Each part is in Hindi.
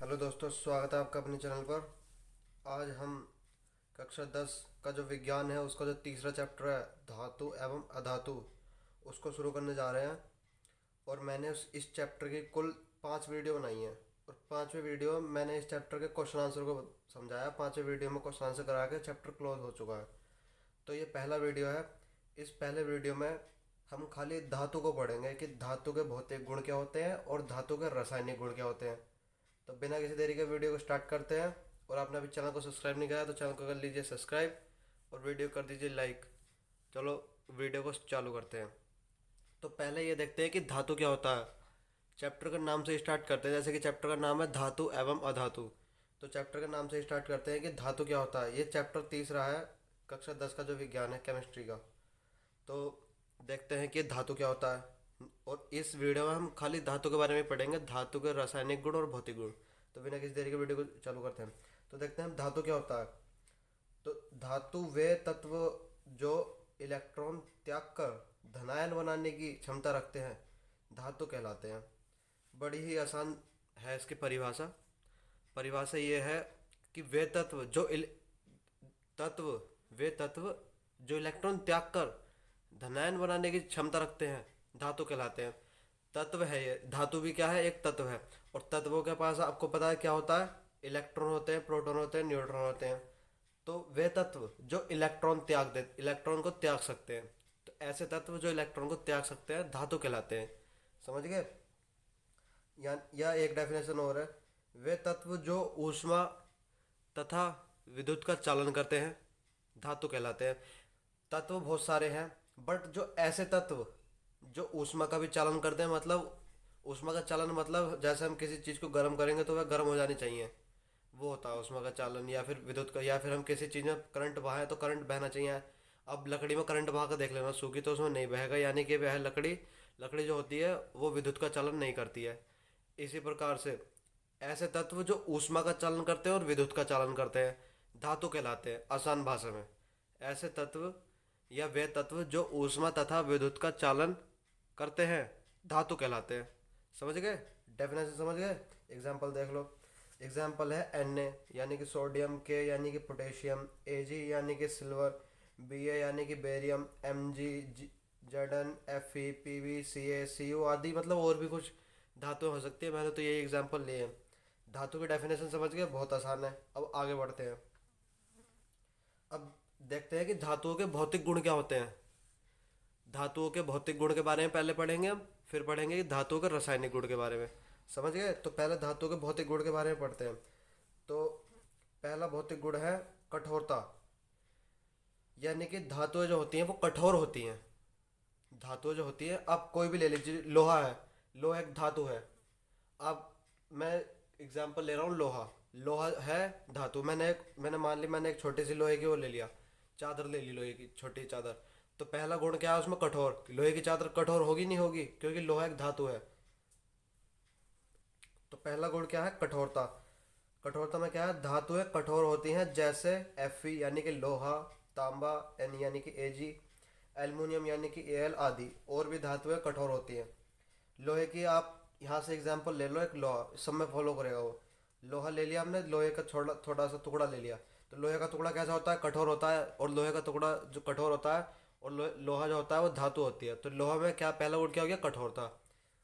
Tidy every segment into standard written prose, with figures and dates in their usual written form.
हेलो दोस्तों, स्वागत है आपका अपने चैनल पर। आज हम कक्षा 10 का जो विज्ञान है उसका जो तीसरा चैप्टर है, धातु एवं अधातु, उसको शुरू करने जा रहे हैं। और मैंने इस चैप्टर की कुल 5 वीडियो बनाई हैं। और 5वें वीडियो में मैंने इस चैप्टर के क्वेश्चन आंसर को समझाया। 5वें वीडियो में क्वेश्चन आंसर करा के चैप्टर क्लोज हो चुका है। तो ये पहला वीडियो है। इस पहले वीडियो में हम खाली धातु को पढ़ेंगे कि धातु के भौतिक गुण क्या होते हैं और धातु के रासायनिक गुण क्या होते हैं। तो बिना किसी देरी के वीडियो को स्टार्ट करते हैं। और आपने अभी चैनल को सब्सक्राइब नहीं किया तो चैनल को कर लीजिए सब्सक्राइब और वीडियो कर दीजिए लाइक। चलो वीडियो को चालू करते हैं। तो पहले ये देखते हैं कि धातु क्या होता है। चैप्टर के नाम से स्टार्ट करते हैं, जैसे कि चैप्टर का नाम है धातु एवं अधातु। तो चैप्टर के नाम से स्टार्ट करते हैं कि धातु क्या होता है। ये चैप्टर तीसरा है कक्षा 10 का जो विज्ञान है केमिस्ट्री का। तो देखते हैं कि धातु क्या होता है। और इस वीडियो में हम खाली धातु के बारे में पढ़ेंगे, धातु के रासायनिक गुण और भौतिक गुण। तो बिना किसी देरी के वीडियो को चालू करते हैं। तो देखते हैं धातु क्या होता है। तो धातु वे तत्व जो इलेक्ट्रॉन त्याग कर धनायन बनाने की क्षमता रखते हैं, धातु कहलाते हैं। बड़ी ही आसान है इसकी परिभाषा। परिभाषा ये है कि तत्व वे तत्व जो इलेक्ट्रॉन त्याग कर धनायन बनाने की क्षमता रखते हैं, धातु कहलाते हैं। तत्व है ये, धातु भी क्या है, एक तत्व है। और तत्वों के पास आपको पता है क्या होता है, इलेक्ट्रॉन होते हैं, प्रोटॉन होते हैं, न्यूट्रॉन होते हैं। तो वे तत्व जो इलेक्ट्रॉन को त्याग सकते हैं, तो ऐसे तत्व जो इलेक्ट्रॉन को त्याग सकते हैं धातु कहलाते हैं। समझ गए। या एक डेफिनेशन और है, वे तत्व जो ऊष्मा तथा विद्युत का चालन करते हैं, धातु कहलाते हैं। तत्व बहुत सारे हैं, बट जो ऐसे तत्व जो ऊष्मा का भी चालन करते हैं, मतलब ऊष्मा का चालन मतलब जैसे हम किसी चीज़ को गर्म करेंगे तो वह गर्म हो जानी चाहिए, वो होता है ऊष्मा का चालन। या फिर विद्युत का, या फिर हम किसी चीज़ में करंट बहाएं तो करंट बहना चाहिए। अब लकड़ी में करंट बहा कर देख लेना, सूखी तो उसमें नहीं बहेगा, यानी कि वह लकड़ी लकड़ी जो होती है वो विद्युत का चालन नहीं करती है। इसी प्रकार से ऐसे तत्व जो ऊष्मा का चालन करते हैं और विद्युत का चालन करते हैं, धातु कहलाते हैं आसान भाषा में। ऐसे तत्व या वे तत्व जो ऊष्मा तथा विद्युत का चालन करते हैं, धातु कहलाते हैं। समझ गए, डेफिनेशन समझ गए। एग्जाम्पल देख लो। एग्जाम्पल है Na यानी कि सोडियम, K यानी कि पोटेशियम, Ag यानी कि सिल्वर, Ba यानी कि barium, Mg, Zn, Fe, Pb, Ca, Cu आदि, मतलब और भी कुछ धातु हो सकती है। मैंने तो ये एग्जाम्पल लिए हैं। धातु की डेफिनेशन समझ गए, बहुत आसान है। अब आगे बढ़ते हैं। अब देखते हैं कि धातुओं के भौतिक गुण क्या होते हैं। धातुओं के भौतिक गुण के बारे में पहले पढ़ेंगे हम, फिर पढ़ेंगे कि धातुओं के रासायनिक गुण के बारे में। समझ गए। तो पहले धातुओं के भौतिक गुण के बारे में पढ़ते हैं। तो पहला भौतिक गुण है कठोरता। यानी कि धातुएं जो होती हैं वो कठोर होती हैं। धातुएं जो होती हैं, आप कोई भी ले लीजिए, लोहा है, लोहा एक धातु है। अब मैं एग्जांपल ले रहा हूँ, लोहा लोहा है धातु। मैंने मान ली, मैंने एक छोटी सी लोहे की वो ले लिया, चादर ले ली, लोहे की छोटी चादर। तो पहला गुण क्या है उसमें, कठोर। लोहे की चादर कठोर होगी नहीं होगी, क्योंकि लोहा एक धातु है। तो पहला गुण क्या है, कठोरता। कठोरता में क्या है, धातुएं कठोर होती हैं, जैसे Fe यानी कि लोहा, तांबा N यानी कि Ag, एल्युमिनियम यानी कि Al आदि। और भी धातुएं कठोर होती हैं। लोहे की आप यहाँ से एग्जांपल ले लो, एक लोहा, सब में फॉलो करेगा वो। लोहा ले लिया हमने, लोहे का थोड़ा थोड़ा सा टुकड़ा ले लिया। तो लोहे का टुकड़ा कैसा होता है, कठोर होता है। और लोहे का टुकड़ा जो कठोर होता है, और लोहा जो होता है वो धातु होती है। तो लोहा में क्या, पहला गुण क्या हो गया, कठोरता।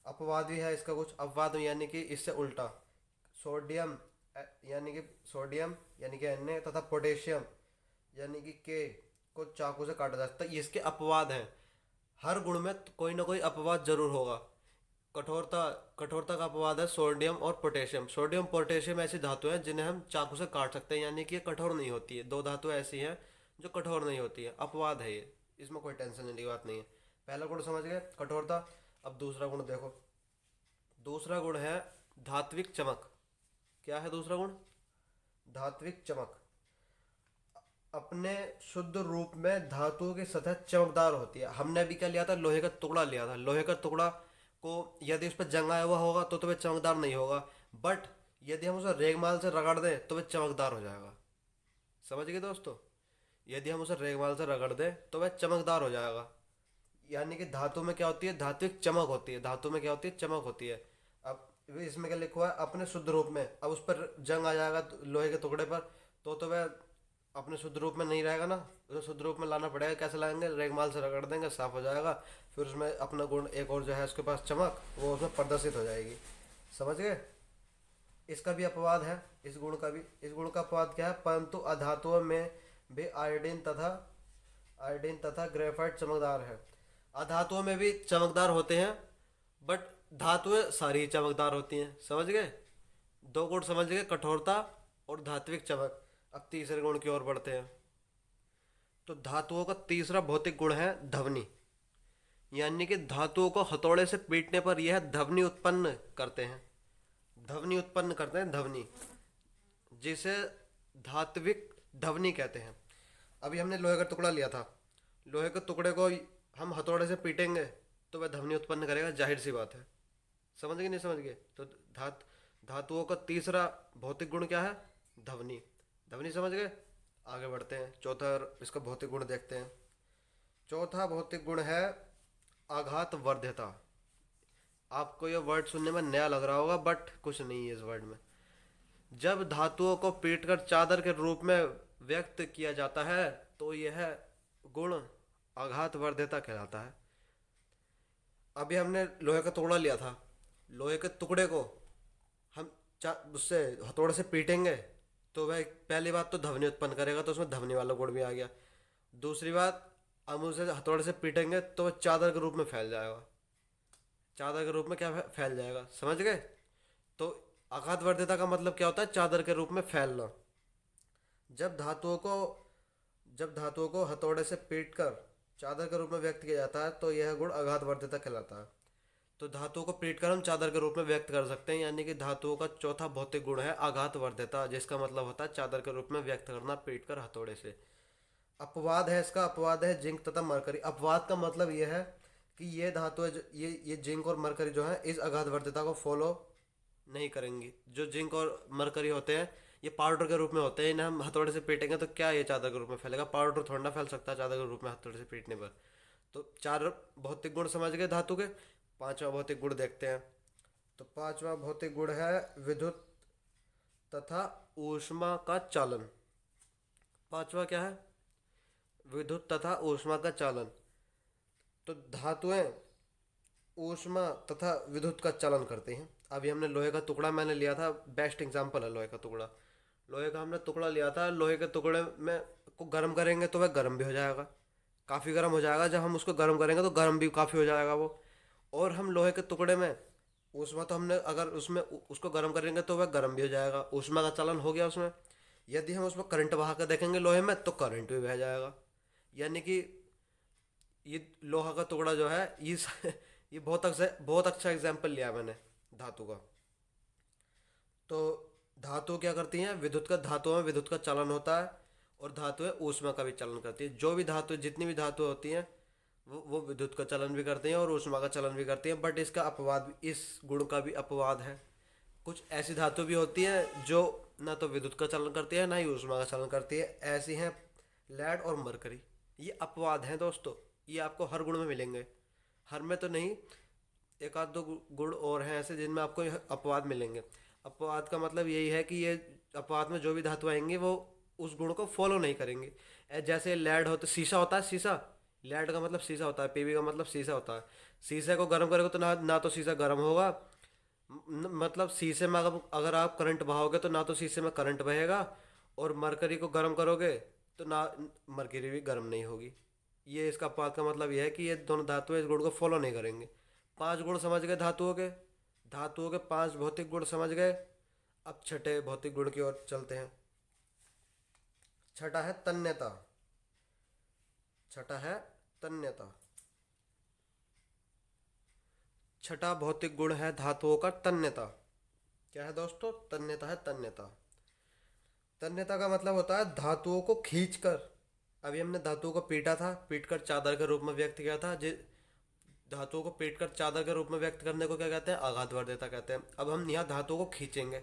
अपवाद भी है इसका कुछ, अपवाद यानी कि इससे उल्टा। सोडियम यानी कि Na तथा पोटेशियम यानी कि K को चाकू से काटा जा सकता है, ये इसके अपवाद हैं। हर गुण में कोई ना कोई अपवाद जरूर होगा। कठोरता कठोरता का अपवाद है सोडियम और पोटेशियम। सोडियम पोटेशियम ऐसी धातु हैं जिन्हें हम चाकू से काट सकते हैं, यानी कि ये कठोर नहीं होती है। दो धातु ऐसी हैं जो कठोर नहीं होती है, अपवाद है ये, इसमें कोई टेंशन लेने की बात नहीं है। पहला गुण समझ गए, कठोरता। अब दूसरा गुण देखो। दूसरा गुण है धात्विक चमक। क्या है दूसरा गुण, धात्विक चमक। अपने शुद्ध रूप में धातुओं की सतह चमकदार होती है। हमने अभी क्या लिया था, लोहे का टुकड़ा लिया था। लोहे का टुकड़ा को यदि उस पर जंग आया हुआ होगा तो वह चमकदार नहीं होगा, बट यदि हम उसे रेगमाल से रगड़ दें तो वह चमकदार हो जाएगा। समझ गए दोस्तों, यदि हम उसे रेगमाल से रगड़ दें तो वह चमकदार हो जाएगा। यानी कि धातु में क्या होती है, धात्विक चमक होती है। धातु में क्या होती है, चमक होती है। अब इसमें क्या लिखा हुआ है, अपने शुद्ध रूप में। अब उस पर जंग आ जाएगा लोहे के टुकड़े पर, तो वह अपने शुद्ध रूप में नहीं रहेगा ना। उसे शुद्ध रूप में लाना पड़ेगा। कैसे लाएंगे? रेगमाल से रगड़ देंगे, साफ हो जाएगा। फिर उसमें अपना गुण एक और जो है उसके पास चमक, वो उसमें प्रदर्शित हो जाएगी। समझ गए? इसका भी अपवाद है, इस गुण का भी। इस गुण का अपवाद क्या है? परंतु अधातुओं में भी आयोडीन तथा ग्रेफाइट चमकदार है। अधातुओं में भी चमकदार होते हैं, बट धातुएं सारी चमकदार होती हैं। समझ गए? दो गुण समझ गए, कठोरता और धात्विक चमक। अब तीसरे गुण की ओर बढ़ते हैं। तो धातुओं का तीसरा भौतिक गुण है ध्वनि। यानी कि धातुओं को हथौड़े से पीटने पर यह ध्वनि उत्पन्न करते हैं। ध्वनि उत्पन्न करते हैं, ध्वनि, जिसे धात्विक ध्वनि कहते हैं। अभी हमने लोहे का टुकड़ा लिया था। लोहे के टुकड़े को हम हथौड़े से पीटेंगे तो वह ध्वनि उत्पन्न करेगा, जाहिर सी बात है। समझ गए? नहीं समझ गए? तो धातुओं का तीसरा भौतिक गुण क्या है? ध्वनि। ध्वनि समझ गए? आगे बढ़ते हैं, चौथा इसका भौतिक गुण देखते हैं। चौथा भौतिक गुण है आघात वर्ध्यता। आपको यह वर्ड सुनने में नया लग रहा होगा, बट कुछ नहीं है इस वर्ड में। जब धातुओं को पीटकर चादर के रूप में व्यक्त किया जाता है तो यह गुण आघात वर्ध्यता कहलाता है। अभी हमने लोहे का टुकड़ा लिया था। लोहे के टुकड़े को हम उससे हथौड़े से पीटेंगे तो वह पहली बात तो ध्वनि उत्पन्न करेगा, तो उसमें ध्वनि वाला गुण भी आ गया। दूसरी बात, हम उसे हथौड़े से पीटेंगे तो वह चादर के रूप में फैल जाएगा। चादर के रूप में क्या फैल जाएगा? समझ गए? तो आघात वर्ध्यता का मतलब क्या होता है? चादर के रूप में फैलना। जब धातुओं को जब धातुओं को हथौड़े से पीटकर चादर के रूप में व्यक्त किया जाता है तो यह गुण आघात वर्ध्यता कहलाता है। तो धातुओं को पीटकर हम चादर के रूप में व्यक्त कर सकते हैं, यानी कि धातुओं का चौथा भौतिक गुण है आघात वर्ध्यता, जिसका मतलब होता है चादर के रूप में व्यक्त करना पीटकर हथौड़े से। अपवाद है इसका, अपवाद है जिंक तथा मरकरी। अपवाद का मतलब यह है कि ये धातुएं ये जिंक और मरकरी जो है इस आघात वर्ध्यता को फॉलो नहीं करेंगी। जो जिंक और मरकरी होते हैं ये पाउडर के रूप में होते हैं, इन्हें हम हथौड़े से पीटेंगे तो क्या ये चादर के रूप में फैलेगा? पाउडर थोड़ा ना फैल सकता चादर के रूप में हथौड़े से पीटने पर। तो चार भौतिक गुण समझ गए धातु के। पांचवा भौतिक गुण देखते हैं। तो पांचवा भौतिक गुण है विद्युत तथा ऊष्मा का चालन। पांचवा क्या है? विद्युत तथा ऊष्मा का चालन। तो धातुएं ऊष्मा तथा विद्युत का चालन करती हैं। अभी हमने लोहे का टुकड़ा मैंने लिया था, बेस्ट एग्जांपल है लोहे का टुकड़ा। लोहे का हमने टुकड़ा लिया था। लोहे के टुकड़े में को गर्म करेंगे तो वह गर्म भी हो जाएगा, काफ़ी गर्म हो जाएगा। जब हम उसको गर्म करेंगे तो गर्म भी काफ़ी हो जाएगा वो। और हम लोहे के टुकड़े में ऊष्मा, तो हमने अगर उसमें उसको गर्म करेंगे तो वह गर्म भी हो जाएगा, ऊष्मा का चालन हो गया उसमें। यदि हम उसमें करंट बहा कर देखेंगे लोहे में तो करंट भी बह जाएगा। यानी कि ये लोहा का टुकड़ा जो है ये ये बहुत अच्छा एग्जाम्पल लिया मैंने धातु का। तो धातु क्या करती हैं? विद्युत का, धातुओं में विद्युत का चालन होता है और धातुएं ऊष्मा का भी चालन करती है। जो भी धातु, जितनी भी धातु होती हैं वो विद्युत का चलन भी करते हैं और ऊष्मा का चलन भी करती हैं। बट इसका अपवाद, इस गुण का भी अपवाद है। कुछ ऐसी धातु भी होती हैं जो ना तो विद्युत का चलन करती है ना ही ऊष्मा का चलन करती है। ऐसी हैं लेड और मरकरी। ये अपवाद हैं दोस्तों, ये आपको हर गुण में मिलेंगे। हर में तो नहीं, एक आध दो गुण और हैं ऐसे जिनमें आपको यह अपवाद मिलेंगे। अपवाद का मतलब यही है कि ये अपवाद में जो भी धातु आएंगी वो उस गुण को फॉलो नहीं करेंगे। जैसे लेड हो तो शीशा होता है, शीशा, लेड का मतलब शीशा होता है, पीवी का मतलब शीशा होता है। शीशे को गर्म करोगे तो ना तो शीशा गर्म होगा, मतलब शीशे में अगर आप करंट बहाओगे तो ना तो शीशे में करंट बहेगा, और मरकरी को गर्म करोगे तो ना मरकरी भी गर्म नहीं होगी। ये इसका अपवाद का मतलब यह है कि ये दोनों धातुएं इस गुण को फॉलो नहीं करेंगे। पांच गुण समझ गए धातुओं के। धातुओं के पांच भौतिक गुण समझ गए। अब छठे भौतिक गुण की ओर चलते हैं। छठा है तन्यता। छठा है तन्यता। छठा भौतिक गुण है धातुओं का तन्यता। क्या है दोस्तों? तन्यता है, तन्यता। तन्यता का मतलब होता है धातुओं को खींचकर। अभी हमने धातुओं को पीटा था, पीटकर चादर के रूप में व्यक्त किया था। धातुओं को पीटकर चादर के रूप में व्यक्त करने को क्या कहते हैं? आघात वर्ध्यता कहते हैं। अब हम यहाँ धातुओं को खींचेंगे।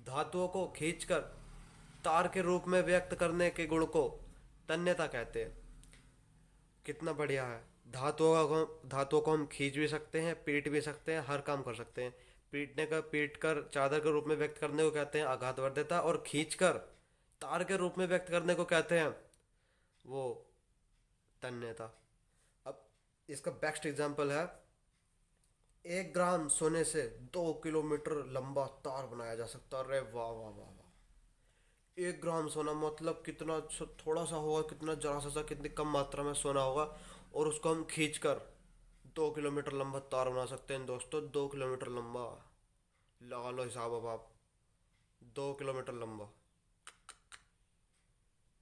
धातुओं को खींचकर तार के रूप में व्यक्त करने के गुण को तन्यता कहते हैं। कितना बढ़िया है! धातुओं को हम खींच भी सकते हैं, पीट भी सकते हैं, हर काम कर सकते हैं। पीट कर चादर के रूप में व्यक्त करने को कहते हैं आघातवर्ध्यता, और खींच कर तार के रूप में व्यक्त करने को कहते हैं वो तन्यता। अब इसका बेस्ट एग्जांपल है, 1 ग्राम सोने से 2 किलोमीटर लंबा तार बनाया जा सकता है। अरे वाह वाह वाह वाह! 1 ग्राम सोना मतलब कितना थोड़ा सा होगा, कितना जरा सा कितनी कम मात्रा में सोना होगा, और उसको हम खींच कर 2 किलोमीटर लंबा तार बना सकते हैं दोस्तों। 2 किलोमीटर लंबा, लगा लो हिसाब अब आप, 2 किलोमीटर लंबा।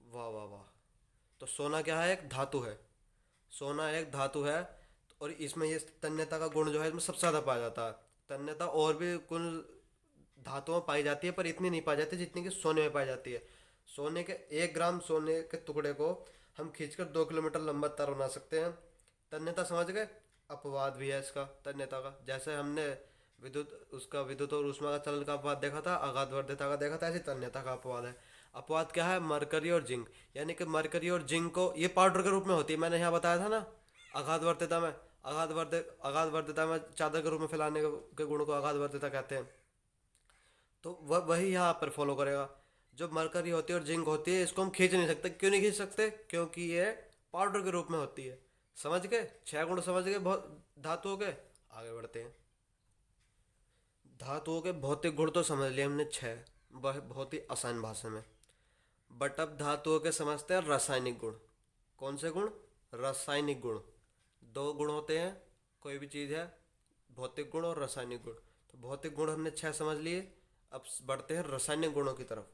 वाह वाह वाह! तो सोना क्या है? एक धातु है। सोना एक धातु है, और इसमें ये तन्यता का गुण जो है इसमें सबसे ज़्यादा पाया जाता है। तन्यता और भी कुल धातुओं में पाई जाती है, पर इतनी नहीं पाई जाती जितनी कि सोने में पाई जाती है। सोने के 1 ग्राम सोने के टुकड़े को हम खींचकर 2 किलोमीटर लंबा तार बना सकते हैं। तन्यता समझ गए? अपवाद भी है इसका तन्यता का। जैसे हमने विद्युत और ऊष्मा का चलन का अपवाद देखा था, आघातवर्ध्यता का देखा था, ऐसे तन्यता का अपवाद है। अपवाद क्या है? मरकरी और जिंक। यानी कि मरकरी और जिंक को ये पाउडर के रूप में होती है, मैंने यहाँ बताया था ना। आघातवर्ध्यता में चादर के रूप में फैलाने के गुण को आघातवर्ध्यता कहते हैं। तो वह वही यहाँ पर फॉलो करेगा। जो मरकरी होती है और जिंक होती है, इसको हम खींच नहीं सकते। क्यों नहीं खींच सकते? क्योंकि ये पाउडर के रूप में होती है। समझ गए? 6 गुण समझ गए बहुत धातुओं के। आगे बढ़ते हैं। धातुओं के भौतिक गुण तो समझ लिए हमने 6, वह बहुत ही आसान भाषा में। बट अब धातुओं के समझते हैं रासायनिक गुण। कौन से गुण? रासायनिक गुण। 2 गुण होते हैं कोई भी चीज़ है, भौतिक गुण और रासायनिक गुण। तो भौतिक गुण हमने 6 समझ लिए। अब बढ़ते हैं रासायनिक गुणों की तरफ।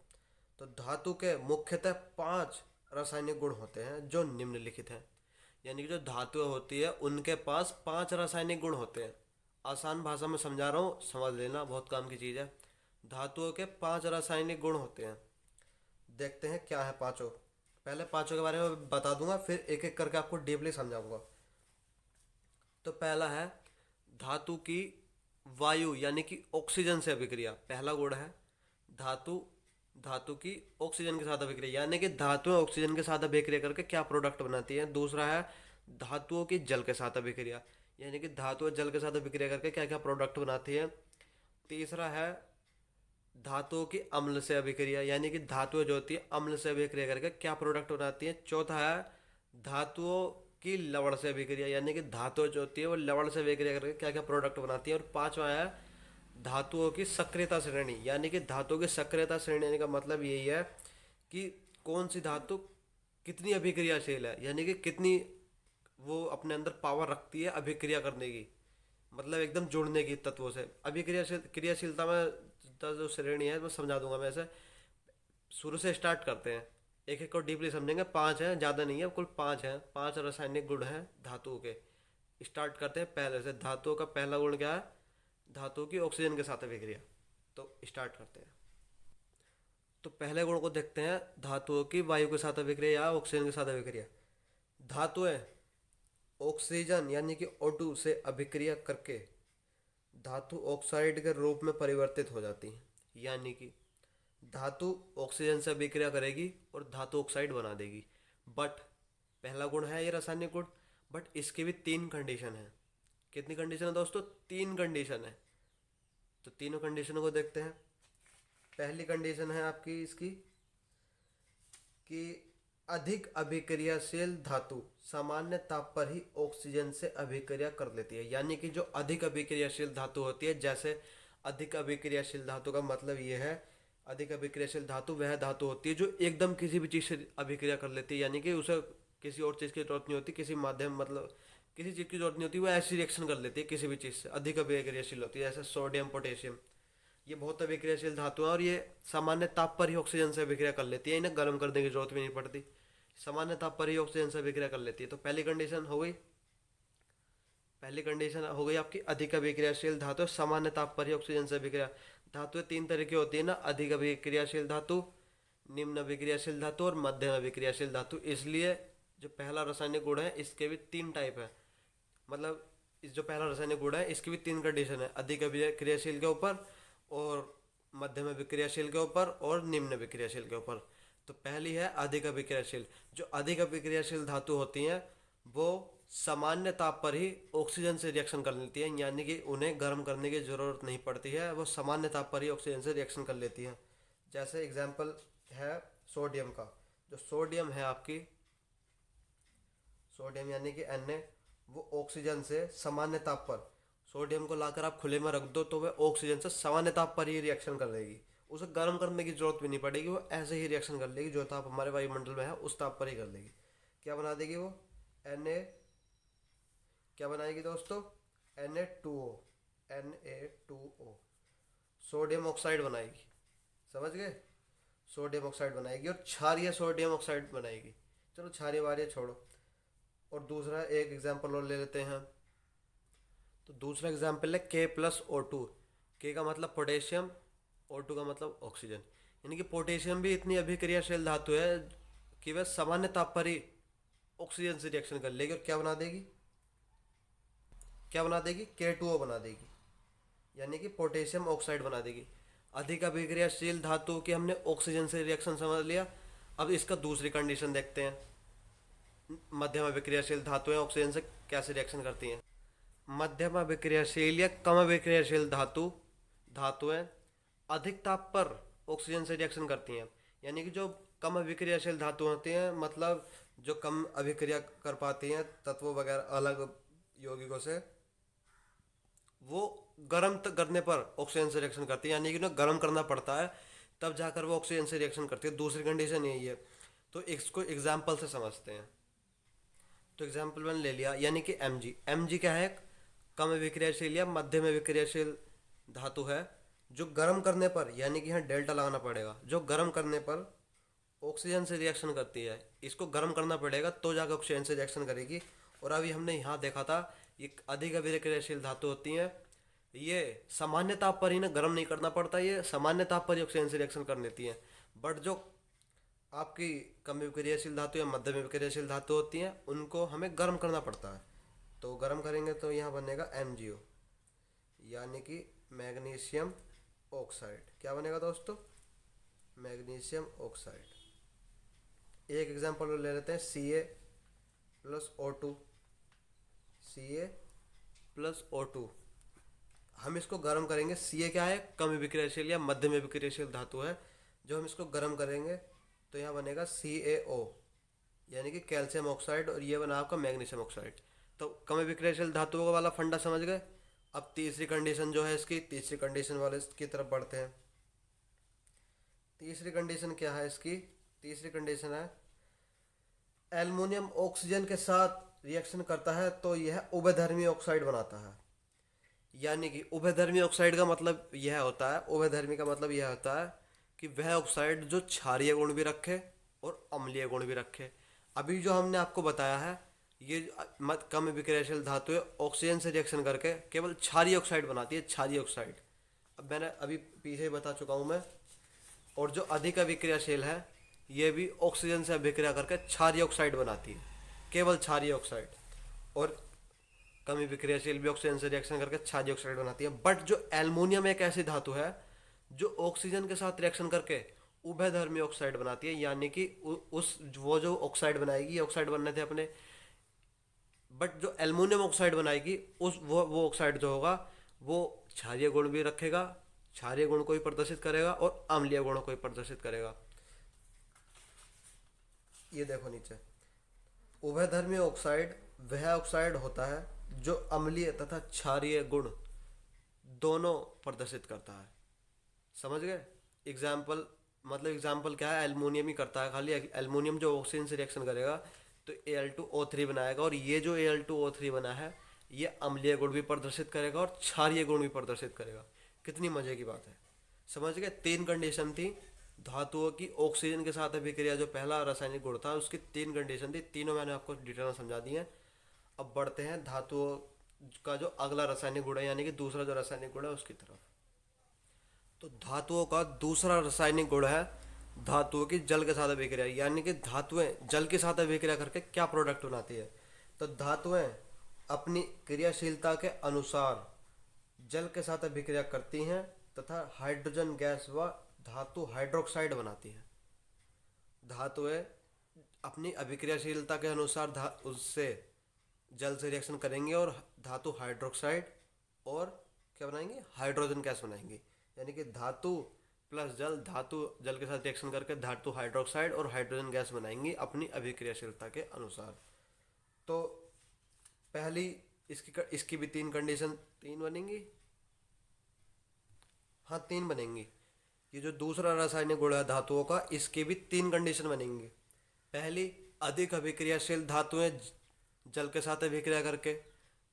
तो धातु के मुख्यतः 5 रासायनिक गुण होते हैं जो निम्नलिखित हैं। यानी कि जो धातुएं होती है उनके पास 5 रासायनिक गुण होते हैं। आसान भाषा में समझा रहा हूँ, समझ लेना, बहुत काम की चीज़ है। धातुओं के 5 रासायनिक गुण होते हैं। देखते हैं क्या है पांचों। पहले पांचों के बारे में बता दूंगा, फिर एक एक करके आपको डीपली समझाऊंगा। तो पहला है धातु की वायु यानी कि ऑक्सीजन से अभिक्रिया। पहला गुण है धातु धातु की ऑक्सीजन के साथ अभिक्रिया, यानी कि धातुएं ऑक्सीजन के साथ अभिक्रिया करके क्या प्रोडक्ट बनाती हैं। दूसरा है धातुओं की जल के साथ अभिक्रिया, यानी कि धातुएं जल के साथ अभिक्रिया करके क्या क्या प्रोडक्ट बनाती हैं। तीसरा है धातुओं की अम्ल से अभिक्रिया, यानी कि धातुएं जो होती है अम्ल से अभिक्रिया करके क्या प्रोडक्ट बनाती हैं। चौथा है धातुओं की लवण से अभिक्रिया, यानी कि धातुएं जो होती है वो लवण से अभिक्रिया करके क्या क्या प्रोडक्ट बनाती है। और पांचवा है धातुओं की सक्रियता श्रेणी, यानी कि धातुओं की सक्रियता श्रेणी यानी का मतलब यही है कि कौन सी धातु कितनी अभिक्रियाशील है, यानी कि कितनी वो अपने अंदर पावर रखती है अभिक्रिया करने की, मतलब एकदम जुड़ने की तत्वों से। क्रियाशीलता में जो श्रेणी है मैं समझा दूंगा। मैं ऐसे शुरू से स्टार्ट करते हैं, एक एक को डीपली समझेंगे। 5 हैं, ज़्यादा नहीं है, कुल 5 हैं। 5 रासायनिक गुण हैं धातुओं के। स्टार्ट करते हैं पहले से। धातुओं का पहला गुण क्या है? धातु की ऑक्सीजन के साथ अभिक्रिया। तो स्टार्ट करते हैं। तो पहले गुण को देखते हैं, धातुओं की वायु के साथ अभिक्रिया या ऑक्सीजन के साथ अभिक्रिया। धातुएं ऑक्सीजन यानी कि O2 से अभिक्रिया करके धातु ऑक्साइड के रूप में परिवर्तित हो जाती हैं। यानी कि धातु ऑक्सीजन से अभिक्रिया करेगी और धातु ऑक्साइड बना देगी। बट पहला गुण है ये रासायनिक गुण, बट इसकी भी 3 कंडीशन है। कितनी कंडीशन है दोस्तों? 3 कंडीशन है। तो तीनों कंडीशनों को देखते हैं। पहली कंडीशन है आपकी इसकी कि अधिक अभिक्रियाशील धातु सामान्य ताप पर ही ऑक्सीजन से अभिक्रिया कर लेती है। यानी कि जो अधिक अभिक्रियाशील धातु होती है, जैसे अधिक अभिक्रियाशील धातु का मतलब ये है, अधिक अभिक्रियाशील धातु वह धातु होती है जो एकदम किसी भी चीज़ से अभिक्रिया कर लेती है, यानी कि उसे किसी और चीज़ की जरूरत नहीं होती, किसी माध्यम मतलब किसी चीज़ की जरूरत नहीं होती, वो ऐसी रिएक्शन कर लेती है किसी भी चीज़ से। अधिक अभिक्रियाशील होती है, जैसे सोडियम पोटेशियम, ये बहुत अभिक्रियाशील धातु है और ये सामान्य ताप पर ही ऑक्सीजन से अभिक्रिया कर लेती है। इन्हें गर्म करने की जरूरत भी नहीं पड़ती, सामान्य ताप पर ही ऑक्सीजन से अभिक्रिया कर लेती है। तो पहली कंडीशन हो गई। पहली कंडीशन हो गई आपकी अधिक अभिक्रियाशील धातु सामान्य ताप पर ही ऑक्सीजन से अभिक्रिया। धातुएं 3 तरह की होती है ना, अधिक अभिक्रियाशील धातु, निम्न अभिक्रियाशील धातु और मध्यम अभिक्रियाशील धातु। इसलिए जो पहला रासायनिक गुण है इसके भी 3 टाइप है। मतलब इस जो पहला रासायनिक गुण है इसकी भी 3 कंडीशन है, अधिक अभिक्रियाशील के ऊपर और मध्यम अभिक्रियाशील के ऊपर और निम्न अभिक्रियाशील के ऊपर। तो पहली है अधिक अभिक्रियाशील। जो अधिक अभिक्रियाशील धातु होती हैं वो सामान्य ताप पर ही ऑक्सीजन से रिएक्शन कर लेती हैं, यानी कि उन्हें गर्म करने की ज़रूरत नहीं पड़ती है, वो सामान्य ताप पर ही ऑक्सीजन से रिएक्शन कर लेती हैं। जैसे एग्जाम्पल है सोडियम का। जो सोडियम है आपकी, सोडियम यानी कि Na, वो ऑक्सीजन से सामान्य ताप पर, सोडियम को लाकर आप खुले में रख दो तो वह ऑक्सीजन से सामान्य ताप पर ही रिएक्शन कर लेगी। उसे गर्म करने की जरूरत भी नहीं पड़ेगी, वो ऐसे ही रिएक्शन कर लेगी, जो ताप हमारे वायुमंडल में है उस ताप पर ही कर लेगी। क्या बना देगी वो? Na, क्या बनाएगी दोस्तों? Na2O, Na2O, सोडियम ऑक्साइड बनाएगी। समझ गए? सोडियम ऑक्साइड बनाएगी और क्षारीय सोडियम ऑक्साइड बनाएगी। चलो क्षारीय वारिय छोड़ो, और दूसरा एक एग्जाम्पल और ले लेते हैं। तो दूसरा एग्जाम्पल है K+O2। के का मतलब पोटेशियम, O2 का मतलब ऑक्सीजन। यानी कि पोटेशियम भी इतनी अभिक्रियाशील धातु है कि वह सामान्य ताप पर ही ऑक्सीजन से रिएक्शन कर लेगी और क्या बना देगी? क्या बना देगी? K2O बना देगी, यानी कि पोटेशियम ऑक्साइड बना देगी। अधिक अभिक्रियाशील धातु की हमने ऑक्सीजन से रिएक्शन समझ लिया। अब इसका दूसरी कंडीशन देखते हैं। मध्यम अभिक्रियाशील धातुएं ऑक्सीजन से कैसे रिएक्शन करती हैं? मध्यम अभिक्रियाशील या कम अभिक्रियाशील धातुएं अधिक ताप पर ऑक्सीजन से रिएक्शन करती हैं। यानी कि जो कम अभिक्रियाशील धातु होती हैं, मतलब जो कम अभिक्रिया कर पाती हैं तत्वों वगैरह अलग यौगिकों से, वो गर्म करने पर ऑक्सीजन से रिएक्शन करती है, यानी कि उन्हें गर्म करना पड़ता है तब जाकर वो ऑक्सीजन से रिएक्शन करती है। दूसरी कंडीशन यही है। तो इसको एग्जाम्पल से समझते हैं। तो एग्जाम्पल मैंने ले लिया, यानी कि Mg क्या है? कम अभिक्रियाशील या मध्यम अभिक्रियाशील धातु है, जो गर्म करने पर, यानी कि यहाँ डेल्टा लगाना पड़ेगा, जो गर्म करने पर ऑक्सीजन से रिएक्शन करती है। इसको गर्म करना पड़ेगा तो जाकर ऑक्सीजन से रिएक्शन करेगी। और अभी हमने यहाँ देखा था, ये अधिक अभिक्रियाशील धातु होती हैं, ये सामान्य ताप पर ही ना गर्म नहीं करना पड़ता, ये सामान्य ताप पर ही ऑक्सीजन से रिएक्शन कर लेती हैं। बट जो आपकी कम विक्रियाशील धातु या मध्यम विक्रियाशील धातु होती हैं, उनको हमें गर्म करना पड़ता है। तो गर्म करेंगे तो यहाँ बनेगा MgO, यानी कि मैग्नीशियम ऑक्साइड। क्या बनेगा दोस्तों? Magnesium oxide. एक एग्जांपल ले लेते हैं, Ca+O2। Ca+O2 हम इसको गर्म करेंगे। Ca क्या है? कम विक्रियाशील या मध्यम विक्रियाशील धातु है। जो हम इसको गर्म करेंगे तो यहाँ बनेगा CaO, यानी कि कैल्शियम ऑक्साइड, और ये बना आपका मैग्नीशियम ऑक्साइड। तो कम विक्रियाशील धातुओं वाला फंडा समझ गए। अब तीसरी कंडीशन जो है इसकी, तीसरी कंडीशन वाले की तरफ बढ़ते हैं। तीसरी कंडीशन क्या है इसकी? तीसरी कंडीशन है एल्युमिनियम ऑक्सीजन के साथ रिएक्शन करता है तो यह उभयधर्मी ऑक्साइड बनाता है। यानी कि उभयधर्मी ऑक्साइड का मतलब यह होता है, उभयधर्मी का मतलब यह होता है कि वह ऑक्साइड जो क्षारीय गुण भी रखे और अम्लीय गुण भी रखे। अभी जो हमने आपको बताया है, ये कम विक्रियाशील धातु ऑक्सीजन से रिएक्शन करके केवल क्षारीय ऑक्साइड बनाती है, क्षारीय ऑक्साइड। अब मैंने अभी पीछे बता चुका हूँ मैं। और जो अधिक अभिक्रियाशील है, ये भी ऑक्सीजन से अभिक्रिया करके क्षारीय ऑक्साइड बनाती है, केवल क्षारीय ऑक्साइड। और कम विक्रियाशील भी ऑक्सीजन से रिएक्शन करके क्षारीय ऑक्साइड बनाती है। बट जो एल्युमिनियम एक ऐसी धातु है जो ऑक्सीजन के साथ रिएक्शन करके उभयधर्मी ऑक्साइड बनाती है, यानी कि उस वो जो ऑक्साइड बनाएगी, ये ऑक्साइड बनने थे अपने, बट जो एल्युमिनियम ऑक्साइड बनाएगी उस वो ऑक्साइड जो होगा वो क्षारीय गुण भी रखेगा, क्षारीय गुण को भी प्रदर्शित करेगा और अम्लीय गुणों को भी प्रदर्शित करेगा। ये देखो नीचे, उभयधर्मी ऑक्साइड वह ऑक्साइड होता है जो अम्लीय तथा क्षारीय गुण दोनों प्रदर्शित करता है। समझ गए? एग्जाम्पल मतलब एग्जाम्पल क्या है? एल्युमिनियम ही करता है खाली। एल्युमिनियम जो ऑक्सीजन से रिएक्शन करेगा तो Al2O3 बनाएगा, और ये जो Al2O3 बना है ये अम्लीय गुण भी प्रदर्शित करेगा और क्षारीय गुण भी प्रदर्शित करेगा। कितनी मजे की बात है। समझ गए? तीन कंडीशन थी धातुओं की ऑक्सीजन के साथ अभिक्रिया, जो पहला रासायनिक गुण था उसकी तीन कंडीशन थी, तीनों मैंने आपको डिटेल में समझा दी है। अब बढ़ते हैं धातुओं का जो अगला रासायनिक गुण है, यानी कि दूसरा जो रासायनिक गुण है उसकी तरफ। तो धातुओं का दूसरा रासायनिक गुण है धातुओं की जल के साथ अभिक्रिया, यानी कि धातुएं जल के साथ अभिक्रिया करके क्या प्रोडक्ट बनाती है। तो धातुएं अपनी क्रियाशीलता के अनुसार जल के साथ अभिक्रिया करती हैं तथा हाइड्रोजन गैस व धातु हाइड्रोक्साइड बनाती हैं। धातुएं अपनी अभिक्रियाशीलता के अनुसार उससे जल से रिएक्शन करेंगे और धातु हाइड्रोक्साइड और क्या बनाएंगे, हाइड्रोजन गैस बनाएंगे। यानी कि धातु प्लस जल, धातु जल के साथ रिएक्शन करके धातु हाइड्रोक्साइड और हाइड्रोजन गैस बनाएंगी अपनी अभिक्रियाशीलता के अनुसार। तो पहली इसकी भी तीन कंडीशन, तीन बनेंगी, हाँ तीन बनेंगी। ये जो दूसरा रासायनिक गुण है धातुओं का, इसकी भी तीन कंडीशन बनेंगी। पहली, अधिक अभिक्रियाशील धातुएं जल के साथ अभिक्रिया करके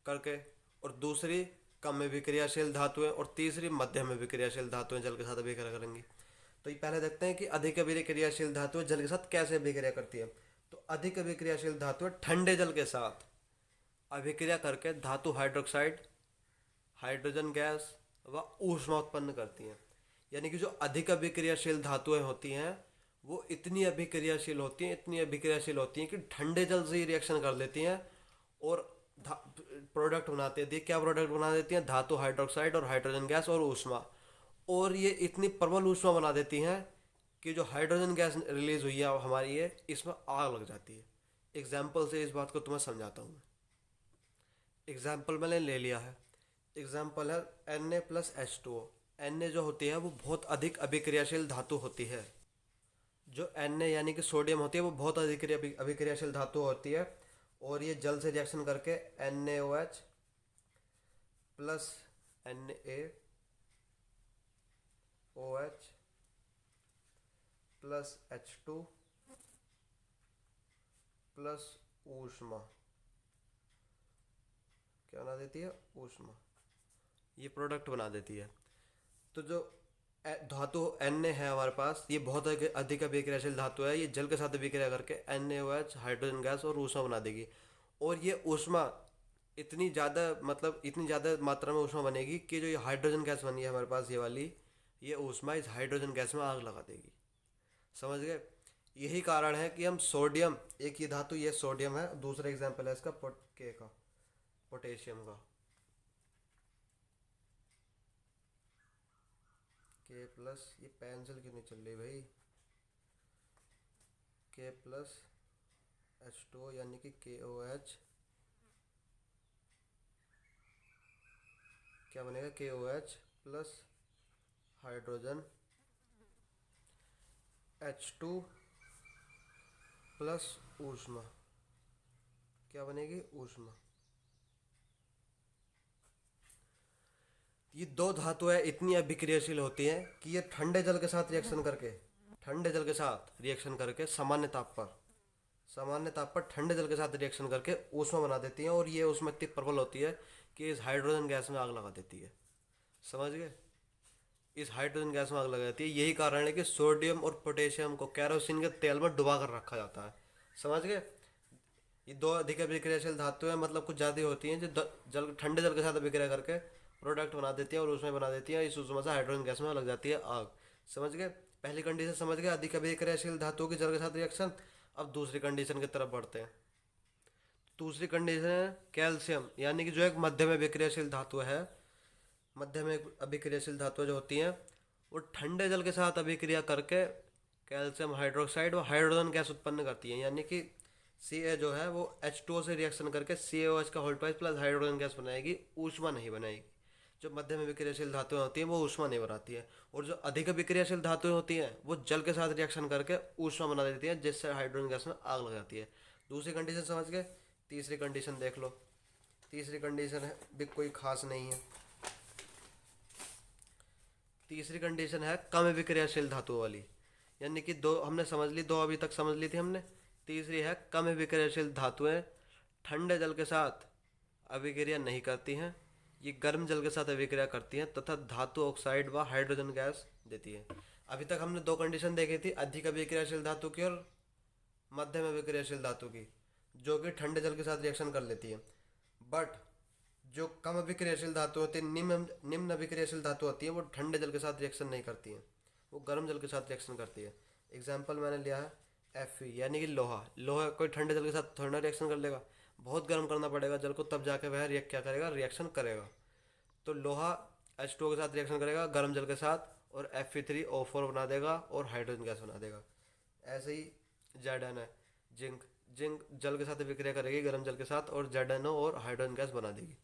करके और दूसरी, कम अभिक्रियाशील धातुएं, और तीसरी, मध्यम अभिक्रियाशील धातुएं जल के साथ अभिक्रिया करेंगी। तो ये पहले देखते हैं कि अधिक अभिक्रियाशील धातुएं जल के साथ कैसे अभिक्रिया करती है। तो अधिक अभिक्रियाशील धातुएं ठंडे जल के साथ अभिक्रिया करके धातु हाइड्रोक्साइड, हाइड्रोजन गैस व ऊष्मा उत्पन्न करती हैं। यानी कि जो अधिक अभिक्रियाशील धातुएं होती हैं वो इतनी अभिक्रियाशील होती हैं, इतनी अभिक्रियाशील होती हैं कि ठंडे जल से ही रिएक्शन कर लेती हैं और प्रोडक्ट बनाते हैं। क्या प्रोडक्ट बना देती हैं, धातु हाइड्रोक्साइड और हाइड्रोजन गैस और ऊष्मा। और ये इतनी प्रबल ऊष्मा बना देती हैं कि जो हाइड्रोजन गैस रिलीज हुई है हमारी, ये इसमें आग लग जाती है। एग्जाम्पल से इस बात को तुम्हें समझाता हूँ मैं। एग्जाम्पल मैंने ले लिया है, एग्जाम्पल है Na+H2O। Na जो होती है वो बहुत अधिक अभिक्रियाशील धातु होती है। जो Na यानी कि सोडियम होती है वो बहुत अधिक अभिक्रियाशील धातु होती है और ये जल से रिएक्शन करके NaOH plus NaOH plus H2 plus ऊष्मा क्या बना देती है, ऊष्मा, ये प्रोडक्ट बना देती है। तो जो धातु Na है हमारे पास, ये बहुत अधिक अभिक्रियाशील धातु है। ये जल के साथ अभिक्रिया करके NaOH, हाइड्रोजन गैस और ऊष्मा बना देगी। और ये ऊष्मा इतनी ज़्यादा, मतलब इतनी ज़्यादा मात्रा में ऊष्मा बनेगी कि जो ये हाइड्रोजन गैस बनी है हमारे पास, ये वाली, ये ऊष्मा इस हाइड्रोजन गैस में आग लगा देगी। समझ गए। यही कारण है कि हम सोडियम, एक ये धातु, ये सोडियम है, दूसरा एग्जाम्पल है इसका के का, पोटेशियम का, के प्लस, ये पेंसिल क्यों नहीं चल रही भाई, K+H2O यानी कि KOH, क्या बनेगा, KOH plus hydrogen H2 plus ऊष्मा, क्या बनेगी, ऊष्मा। ये दो धातुएं इतनी अभिक्रियाशील होती हैं कि ये ठंडे जल के साथ रिएक्शन करके, ठंडे जल के साथ रिएक्शन करके सामान्य ताप पर ठंडे जल के साथ रिएक्शन करके ऊष्मा बना देती हैं। और ये ऊष्मा इतनी प्रबल होती है कि इस हाइड्रोजन गैस में आग लगा देती है। समझ गए, इस हाइड्रोजन गैस में आग लगा देती है। यही कारण है कि सोडियम और पोटेशियम को कैरोसिन के तेल में डुबा कर रखा जाता है। समझ गए। ये दो अधिक अभिक्रियाशील धातुएं मतलब कुछ ज़्यादा होती हैं जो ठंडे जल के साथ अभिक्रिया करके प्रोडक्ट बना देती है और उसमें बना देती है। इस उसमें से हाइड्रोजन गैस में लग जाती है आग। समझ गए, पहली कंडीशन समझ गए, अधिक अभिक्रियाशील धातुओं की जल के साथ रिएक्शन। अब दूसरी कंडीशन की तरफ बढ़ते हैं। दूसरी कंडीशन है कैल्शियम, यानी कि जो एक मध्यम अभिक्रियाशील धातु है, मध्यम अभिक्रियाशील धातु जो होती हैं वो ठंडे जल के साथ अभिक्रिया करके कैल्शियम हाइड्रोक्साइड व हाइड्रोजन गैस उत्पन्न करती है। यानी कि Ca जो है वो H2O से रिएक्शन करके CaOH का whole twice plus hydrogen gas बनाएगी, ऊष्मा नहीं बनाएगी। जो मध्यम अभिक्रियाशील धातुएं होती हैं वो ऊष्मा नहीं बनाती है। और जो अधिक अभिक्रियाशील धातुएं होती हैं वो जल के साथ रिएक्शन करके ऊष्मा बना देती हैं, जिससे हाइड्रोजन गैस में आग लग जाती है। दूसरी कंडीशन समझ गए। तीसरी कंडीशन देख लो। तीसरी कंडीशन है भी कोई खास नहीं है। तीसरी कंडीशन है कम अभिक्रियाशील धातुओं वाली, यानी कि दो हमने समझ ली, दो अभी तक समझ ली थी हमने। तीसरी है कम अभिक्रियाशील धातुएं ठंडे जल के साथ अभिक्रिया नहीं करती हैं, ये गर्म जल के साथ अभिक्रिया करती हैं तथा धातु ऑक्साइड व हाइड्रोजन गैस देती है। अभी तक हमने दो कंडीशन देखी थी, अधिक अभिक्रियाशील धातु की और मध्यम अभिक्रियाशील धातु की, जो कि ठंडे जल के साथ रिएक्शन कर लेती है। बट जो कम अभिक्रियाशील धातु होती है, निम्न अभिक्रियाशील धातु होती है, वो ठंडे जल के साथ रिएक्शन नहीं करती हैं, वो गर्म जल के साथ रिएक्शन करती है। एग्जाम्पल मैंने लिया है Fe, यानी कि लोहा। लोहा कोई ठंडे जल के साथ थोड़ा रिएक्शन कर लेगा, बहुत गर्म करना पड़ेगा जल को, तब जाके वह क्या करेगा, रिएक्शन करेगा। तो लोहा H2O के साथ रिएक्शन करेगा गर्म जल के साथ और Fe3O4 बना देगा और हाइड्रोजन गैस बना देगा। ऐसे ही Zn है, जिंक। जिंक जल के साथ अभिक्रिया करेगी गर्म जल के साथ और ZnO और हाइड्रोजन गैस बना देगी।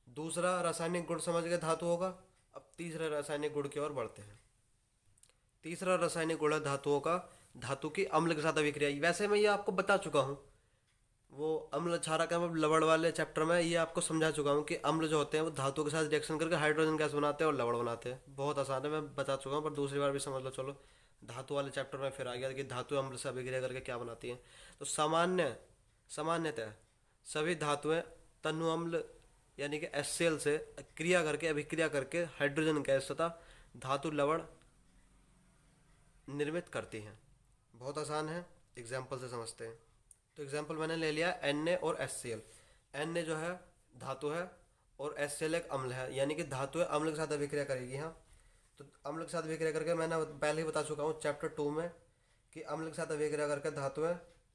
दूसरा रासायनिक गुण समझ गए धातुओं का। अब तीसरा रासायनिक गुण की ओर बढ़ते हैं। तीसरा रासायनिक गुण है धातुओं का, धातु की अम्ल के साथ अभिक्रिया। वैसे मैं ये आपको बता चुका हूँ, वो अम्ल क्षारक एवं लवण वाले चैप्टर में ये आपको समझा चुका हूँ कि अम्ल जो होते हैं वो धातु के साथ रिएक्शन करके हाइड्रोजन गैस बनाते हैं और लवण बनाते हैं। बहुत आसान है, मैं बता चुका हूँ, पर दूसरी बार भी समझ लो। चलो धातु वाले चैप्टर में फिर आ गया कि धातु अम्ल से अभिक्रिया करके क्या बनाती हैं। तो सामान्यतः सभी धातुएं तनु अम्ल यानी कि HCl से क्रिया करके अभिक्रिया करके हाइड्रोजन गैस तथा धातु लवण निर्मित करती हैं। बहुत आसान है, एग्जाम्पल से समझते हैं। तो एग्जाम्पल मैंने ले लिया Na और HCl। Na जो है धातु है और HCl एक अम्ल है, यानी कि धातु अम्ल के साथ अभिक्रिया करेगी। हाँ, तो अम्ल के साथ अभिक्रिया करके मैंने पहले ही बता चुका हूँ चैप्टर 2 में कि अम्ल के साथ अभिक्रिया करके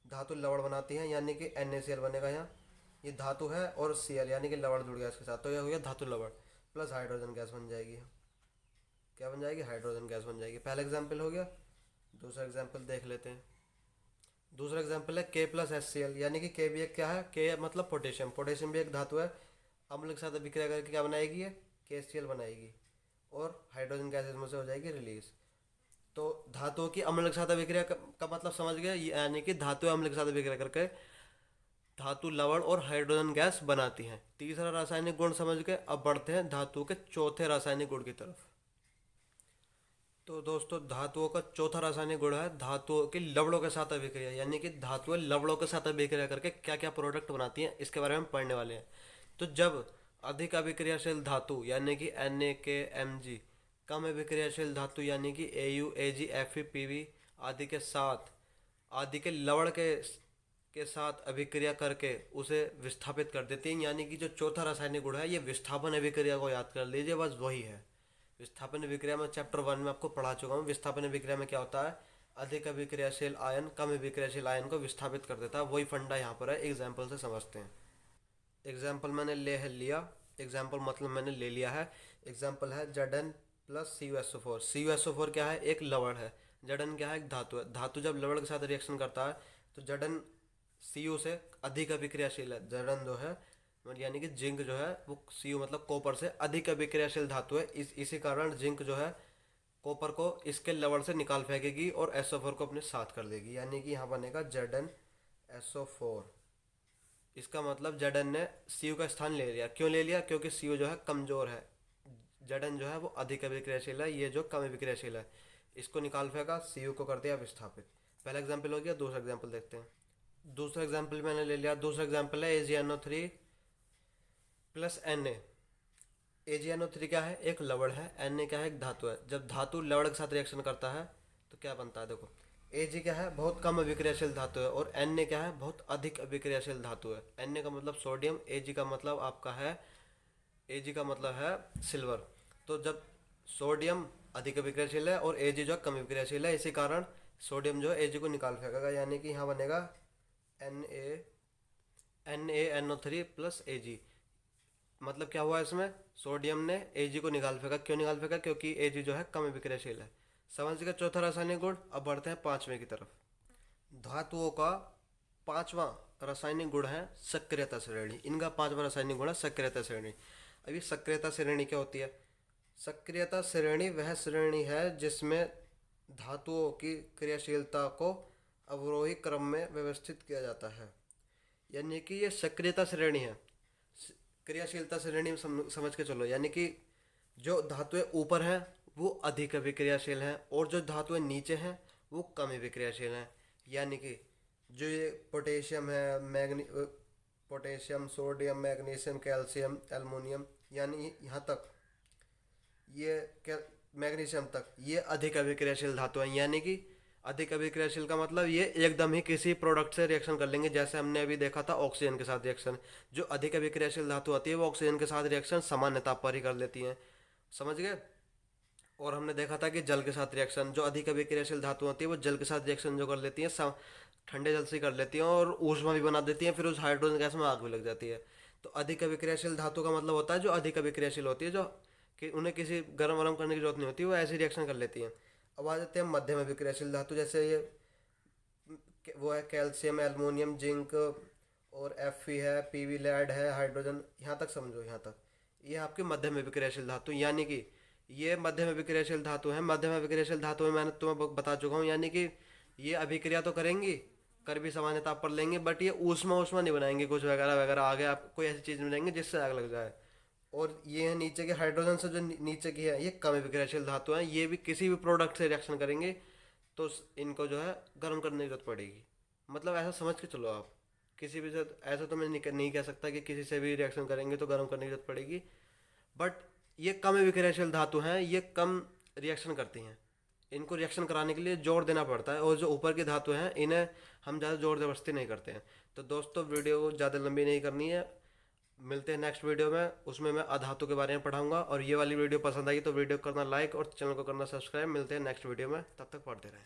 धातु लवण बनाती हैं, यानी कि NaCl बनेगा। यहाँ ये धातु है और Cl यानी कि लवण जुड़ गया इसके साथ, तो यह हो गया धातु लवण प्लस हाइड्रोजन गैस बन जाएगी। क्या बन जाएगी? हाइड्रोजन गैस बन जाएगी। पहला एग्जाम्पल हो गया। दूसरा एग्जाम्पल देख लेते हैं। दूसरा एग्जाम्पल है K प्लस HCl, यानी कि K भी एक क्या है? K मतलब पोटेशियम। पोटेशियम भी एक धातु है, अम्ल के साथ अभिक्रिया करके क्या बनाएगी? ये KCl बनाएगी और हाइड्रोजन गैस इसमें से हो जाएगी रिलीज। तो धातुओं की अम्ल के साथ अभिक्रिया का मतलब समझ गए, यानी कि धातु अम्ल के साथ अभिक्रिया करके धातु लवण और हाइड्रोजन गैस बनाती हैं। तीसरा रासायनिक गुण समझ गए। अब बढ़ते हैं धातुओं के चौथे रासायनिक गुण की तरफ। तो दोस्तों धातुओं का चौथा रासायनिक गुण है धातुओं की लवणों के साथ अभिक्रिया, यानी कि धातुएं लवणों के साथ अभिक्रिया करके क्या क्या प्रोडक्ट बनाती हैं, इसके बारे में पढ़ने वाले हैं। तो जब अधिक अभिक्रियाशील धातु यानी कि NaKMg, कम अभिक्रियाशील धातु यानी कि Au Ag Fe Pb आदि के लवण के साथ अभिक्रिया करके उसे विस्थापित कर देती हैं। यानी कि जो चौथा रासायनिक गुण है ये विस्थापन अभिक्रिया को याद कर लीजिए, बस वही है। विस्थापन अभिक्रिया में चैप्टर 1 में आपको पढ़ा चुका हूँ। विस्थापन अभिक्रिया में क्या होता है? अधिक अभिक्रियाशील आयन कम अभिक्रियाशील आयन को विस्थापित कर देता है। वही फंडा यहाँ पर है, एग्जाम्पल से समझते हैं। एग्जाम्पल मैंने लिया। एग्जाम्पल मतलब मैंने ले लिया है। एग्जाम्पल है Zn प्लस CuSO4। CuSO4 क्या है? एक लवण है। Zn क्या है? एक धातु है। धातु जब लवण के साथ रिएक्शन करता है तो Zn Cu से अधिक अभिक्रियाशील है। Zn जो है यानी कि जिंक जो है वो Cu मतलब कॉपर से अधिक अभिक्रियाशील धातु है। इसी कारण जिंक जो है कॉपर को इसके लवण से निकाल फेंकेगी और SO4 को अपने साथ कर देगी, यानी कि यहाँ बनेगा ZnSO4। इसका मतलब Zn ने Cu का स्थान ले लिया। क्यों ले लिया? क्योंकि Cu जो है कमजोर है, Zn जो है वो अधिक अभिक्रियाशील है, ये जो कम अभिक्रियाशील है। इसको निकाल फेंका, Cu को कर दिया विस्थापित। पहला एग्जाम्पल हो गया। दूसरा एग्जाम्पल देखते हैं। दूसरा एग्जाम्पल मैंने ले लिया। दूसरा एग्जाम्पल है AgNO3 प्लस Na। AgNO3 क्या है? एक लवण है। Na क्या है? एक धातु है। जब धातु लवण के साथ रिएक्शन करता है तो क्या बनता है? देखो, Ag क्या है? बहुत कम अभिक्रियाशील धातु है और Na क्या है? बहुत अधिक अभिक्रियाशील धातु है। Na का मतलब सोडियम, Ag का मतलब आपका है सिल्वर। तो जब सोडियम अधिक अभिक्रियाशील है और Ag जो है कम अभिक्रियाशील है, इसी कारण सोडियम जो है Ag को निकाल फेंकेगा, यानी कि यहाँ बनेगा NaNO3 प्लस Ag। मतलब क्या हुआ इसमें? सोडियम ने Ag को निकाल फेंका। क्यों निकाल फेंका? क्योंकि Ag जो है कम अभिक्रियाशील है। समझ गए चौथा रासायनिक गुण। अब बढ़ते हैं पांचवें की तरफ। धातुओं का पांचवा रासायनिक गुण है सक्रियता श्रेणी। इनका पांचवा रासायनिक गुण है सक्रियता श्रेणी। अभी सक्रियता श्रेणी क्या होती है? सक्रियता श्रेणी वह श्रेणी है जिसमें धातुओं की क्रियाशीलता को अवरोही क्रम में व्यवस्थित किया जाता है, यानी कि ये सक्रियता श्रेणी है। क्रियाशीलता श्रेणी समझ के चलो, यानी कि जो धातुएं ऊपर हैं वो अधिक अभिक्रियाशील हैं और जो धातुएं नीचे हैं वो कम अभिक्रियाशील हैं। यानी कि जो ये पोटेशियम है, potassium, sodium, magnesium, calcium, aluminium, यानी यहाँ तक ये क्या, मैग्नीशियम तक, ये अधिक अभिक्रियाशील धातु हैं। यानी कि अधिक अभिक्रियाशील का मतलब ये एकदम ही किसी प्रोडक्ट से रिएक्शन कर लेंगे। जैसे हमने अभी देखा था ऑक्सीजन के साथ रिएक्शन। जो अधिक अभिक्रियाशील धातु होती है वो ऑक्सीजन के साथ रिएक्शन सामान्य ताप पर ही कर लेती हैं। समझ गए? और हमने देखा था कि जल के साथ रिएक्शन, जो अधिक अभिक्रियाशील धातु होती है वो जल के साथ रिएक्शन जो कर लेती हैं ठंडे जल से कर लेती हैं और ऊष्मा भी बना देती हैं, फिर उस हाइड्रोजन गैस में आग भी लग जाती है। तो अधिक अभिक्रियाशील धातु का मतलब होता है जो अधिक अभिक्रियाशील होती है, जो कि उन्हें किसी गर्म वरम करने की जरूरत नहीं होती, वो ऐसी रिएक्शन कर लेती हैं। अब आ जाते हैं मध्यम अभिक्रियाशील धातु। जैसे ये वो है कैल्शियम, एल्युमिनियम, जिंक, और Fe है, पीवी लेड है, हाइड्रोजन, यहाँ तक समझो। यहाँ तक ये आपके मध्यम अभिक्रियाशील धातु, यानी कि ये मध्यम अभिक्रियाशील धातु है। मध्यम अभिक्रियाशील धातु में मैंने तुम्हें बता चुका हूँ, यानी कि ये अभिक्रिया तो करेंगी, कर भी सामान्य ताप पर लेंगे, बट ये ऊष्मा ऊष्मा नहीं बनाएंगे, कुछ वगैरह वगैरह आगे आप कोई ऐसी चीज़ नहीं बनाएंगे जिससे आग लग जाए। और ये है नीचे के हाइड्रोजन से जो नीचे की है, ये कम अभिक्रियाशील धातु है, ये भी किसी भी प्रोडक्ट से रिएक्शन करेंगे तो इनको जो है गर्म करने की जरूरत पड़ेगी। मतलब ऐसा समझ के चलो आप, किसी भी से ऐसा तो मैं नहीं कह सकता कि किसी से भी रिएक्शन करेंगे तो गर्म करने की जरूरत पड़ेगी, बट ये कम विक्रियाशील धातु हैं, ये कम रिएक्शन करती हैं। इनको रिएक्शन कराने के लिए जोर देना पड़ता है, और जो ऊपर की धातु हैं इन्हें हम ज़्यादा जोर जबरदस्ती नहीं करते हैं। तो दोस्तों, वीडियो को ज़्यादा लंबी नहीं करनी है, मिलते हैं नेक्स्ट वीडियो में, उसमें मैं अधातु के बारे में पढ़ाऊंगा। और ये वाली वीडियो पसंद आई तो वीडियो को करना लाइक और चैनल को करना सब्सक्राइब। मिलते हैं नेक्स्ट वीडियो में, तब तक पढ़ते रहें।